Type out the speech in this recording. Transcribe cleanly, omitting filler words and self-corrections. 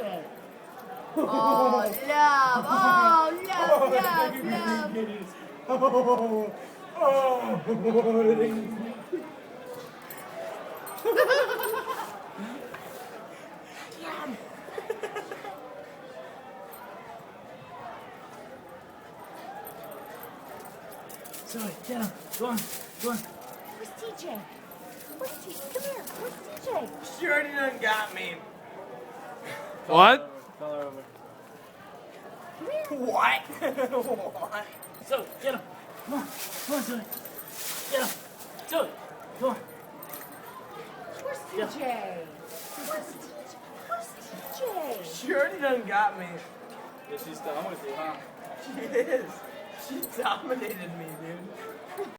TJ. Oh, love. Oh, love, love, love. Zoe, get him. Go on. Go on. Where's TJ? Where's TJ? Come here. Where's TJ? She already done got me. What? Call her over. Come here. What? What? Zoe, get him. Come on. Come on, Zoe. Get him. Zoe, come on. Where's TJ? Where's TJ? Where's TJ? She already done got me. Yeah, she's done with you, huh? She is. She dominated me, dude.